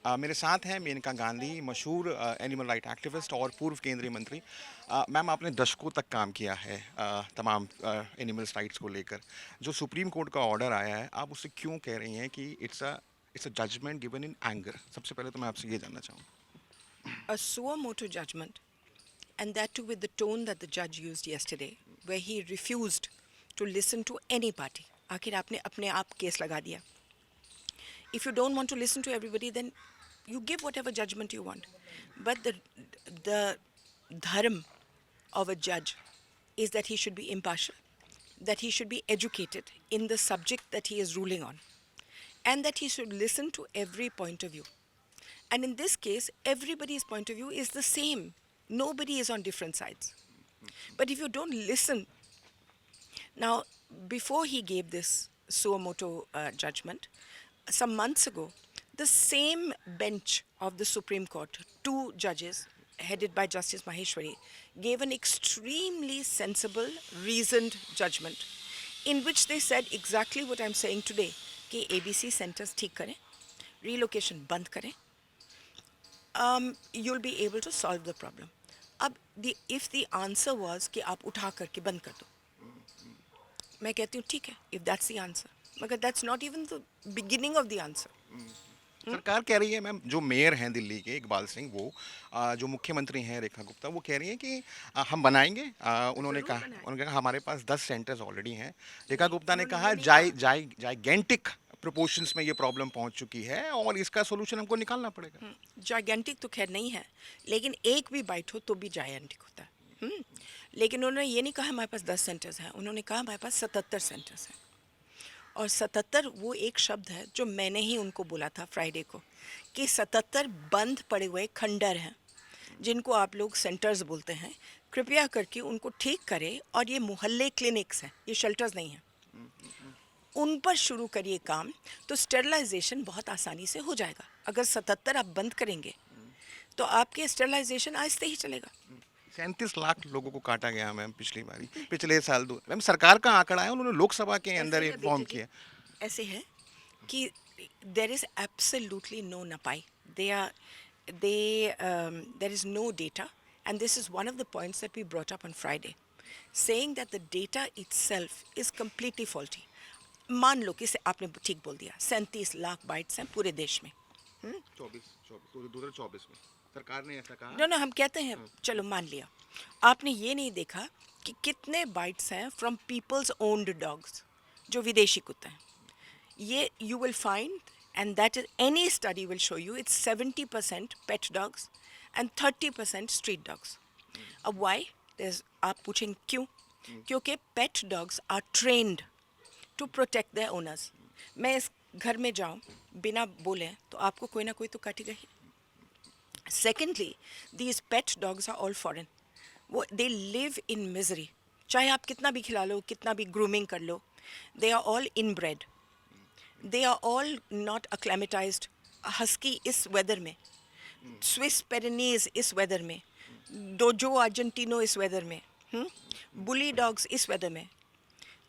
मेरे साथ हैं मेनका गांधी, मशहूर एनिमल राइट एक्टिविस्ट और पूर्व केंद्रीय मंत्री। मैम, आपने दशकों तक काम किया है तमाम एनिमल्स राइट्स को लेकर। जो सुप्रीम कोर्ट का ऑर्डर आया है, आप उससे क्यों कह रही हैं कि it's a judgement given in anger? सबसे पहले तो मैं आपसे ये जानना चाहूँगा। A suo motu judgment, and that too with the tone that the judge used yesterday, where he refused to listen to any party. आखिर आपने अपने आप केस लगा दिया. If you don't want to listen to everybody, then you give whatever judgment you want. But the dharm of a judge is that he should be impartial, that he should be educated in the subject that he is ruling on, and that he should listen to every point of view. And in this case, everybody's point of view is the same. Nobody is on different sides. But if you don't listen, now, before he gave this suo motu judgment, some months ago, the same bench of the Supreme Court, two judges headed by Justice Maheshwari, gave an extremely sensible, reasoned judgment in which they said exactly what I'm saying today, कि ABC centers ठीक करें, relocation बंद करें, you'll be able to solve the problem. अब if the answer was कि आप उठा करके बंद कर दो, मैं कहती हूँ ठीक है, if that's the answer, मगर that's not even the beginning of the answer. सरकार कह रही है मैम, जो मेयर हैं दिल्ली के इकबाल सिंह, वो जो मुख्यमंत्री हैं रेखा गुप्ता, वो कह रही हैं कि हम बनाएंगे। जरूर बनाए. उन्होंने कहा हमारे पास 10 सेंटर्स ऑलरेडी हैं। रेखा नहीं, गुप्ता ने उन्होंने कहा ये नहीं कहा. जाइगेंटिक प्रोपोर्शंस में ये प्रॉब्लम पहुंच चुकी है और इसका सोल्यूशन हमको निकालना पड़ेगा। जाइगेंटिक तो खैर नहीं है, लेकिन एक भी बाइट हो तो भी जाइगेंटिक होता है. लेकिन उन्होंने ये नहीं कहा हमारे पास 10 सेंटर्स हैं, उन्होंने कहा हमारे पास 77 सेंटर्स हैं. और 77 वो एक शब्द है जो मैंने ही उनको बोला था फ्राइडे को, कि 77 बंद पड़े हुए खंडर हैं जिनको आप लोग सेंटर्स बोलते हैं. कृपया करके उनको ठीक करें, और ये मोहल्ले क्लिनिक्स हैं, ये शेल्टर्स नहीं हैं, उन पर शुरू करिए काम. तो स्टेरलाइजेशन बहुत आसानी से हो जाएगा. अगर 77 आप बंद करेंगे तो आपके स्टेरलाइजेशन आहिस्ते ही चलेगा. 37 लाख लोगों को काटा गया मैम पिछली बारी, पिछले साल। दो मैम, सरकार का आंकड़ा है, उन्होंने लोकसभा के ऐसे अंदर है इन्फॉर्म बेटे जी, किया। ऐसे है कि देर इज एब्सोल्युटली नो नपाई. They are there is no data, and this is one of the points that we brought up on Friday, saying that the data itself is completely faulty. मान लो कि आपने ठीक बोल दिया, 37 lakh bytes हैं पूरे देश में. 2024 में सरकार ने ऐसा कहा। नो नो, हम कहते हैं चलो मान लिया. आपने ये नहीं देखा कि कितने बाइट्स हैं फ्रॉम पीपल्स ओन्ड डॉग्स, जो विदेशी कुत्ते हैं. ये you will find, and that is any study will show you, it's 70% pet dogs and 30% street dogs. अब वाई? आप पूछेंगे क्यों? क्योंकि pet dogs are trained to protect their owners. मैं इस घर में जाऊं बिना बोले तो आपको कोई ना कोई तो काटेगा ही. Secondly, these pet dogs are all foreign. They live in misery. चाहे आप कितना भी खिला लो, कितना भी grooming कर लो, they are all inbred. They are all not acclimatized. Husky इस weather में, Swiss Pyrenees इस weather में, Dojo Argentino इस weather में, Bully dogs इस weather में.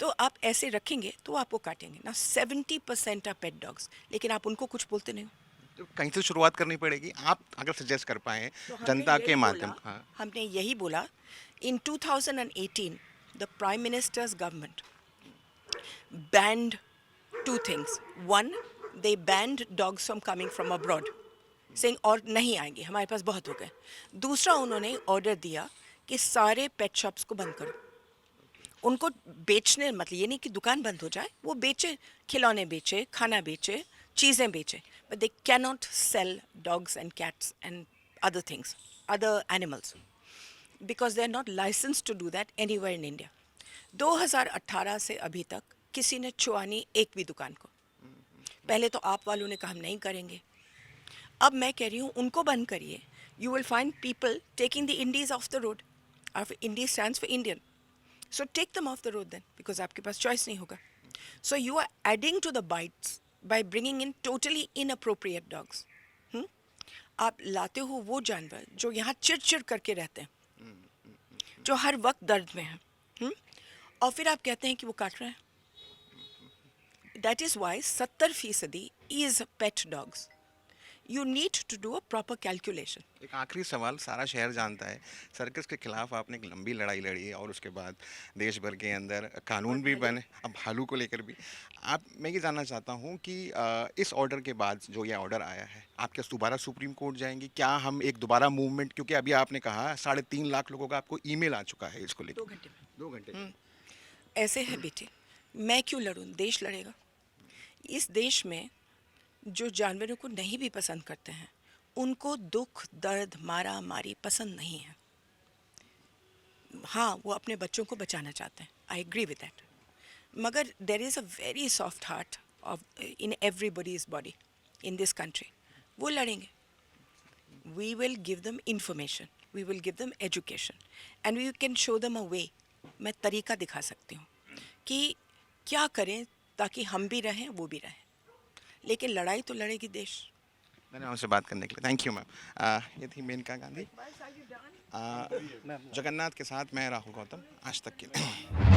तो आप ऐसे रखेंगे तो आपको काटेंगे ना. 70% are pet dogs, लेकिन आप उनको कुछ बोलते नहीं हो. तो कहीं से शुरुआत करनी पड़ेगी, आप अगर सजेस्ट कर पाए तो जनता के माध्यम। हाँ। हमने यही बोला. In 2018, the Prime Minister's government banned two things. One, they banned dogs from coming from abroad, saying और नहीं आएंगे, हमारे पास बहुत हो गए. दूसरा, उन्होंने ऑर्डर दिया कि सारे पेट शॉप्स को बंद करो. उनको बेचने, मतलब ये नहीं कि दुकान बंद हो जाए, वो बेचे, खिलौने बेचे, खाना बेचे, चीज़ें बेचे, but they cannot sell dogs and cats and other things, other animals, because they are not licensed to do that anywhere in India. 2018 से अभी तक किसी ने छुआ नहीं एक भी दुकान को. पहले तो आप वालों ने कहा हम नहीं करेंगे. अब मैं कह रही हूँ उनको बंद करिए. You will find people taking the indies off the road. Indie stands for Indian. So take them off the road then, because आपके पास choice नहीं होगा. So you are adding to the bites by bringing in totally inappropriate dogs. आप लाते हो वो जानवर जो यहाँ चिड़चिड़ करके रहते हैं, जो हर वक्त दर्द में हैं, और फिर आप कहते हैं कि वो काट रहे हैं. That is why 70% is pet dogs. You need to do a proper calculation. एक आखिरी सवाल, सारा शहर जानता है सर्कस के खिलाफ आपने एक लंबी लड़ाई लड़ी है और उसके बाद देश भर के अंदर कानून भी बने, अब भालू को लेकर भी। मैं ये जानना चाहता हूँ कि इस ऑर्डर के बाद जो ये ऑर्डर आया है, आप क्या दोबारा सुप्रीम कोर्ट जाएंगी? क्या हम एक दोबारा मूवमेंट, क्योंकि अभी आपने कहा 3.5 लाख लोगों का आपको ईमेल आ चुका है इसको लेकर। 2 घंटे में। 2 घंटे में। ऐसे है बेटे, मैं क्यों लड़ूं? देश लड़ेगा। इस देश में जो जानवरों को नहीं भी पसंद करते हैं, उनको दुख दर्द मारा मारी पसंद नहीं है। हाँ, वो अपने बच्चों को बचाना चाहते हैं, आई एग्री विद दैट, मगर there is a very soft heart of in everybody's body in this country. वो लड़ेंगे। We will give them information, we will give them education, and we can show them a way. मैं तरीका दिखा सकती हूँ कि क्या करें ताकि हम भी रहें, वो भी रहें, लेकिन लड़ाई तो लड़ेगी देश। मैंने आपसे बात करने के लिए थैंक यू मैम। ये थी मेनका गांधी। जगन्नाथ के साथ मैं राहुल गौतम, आज तक के लिए।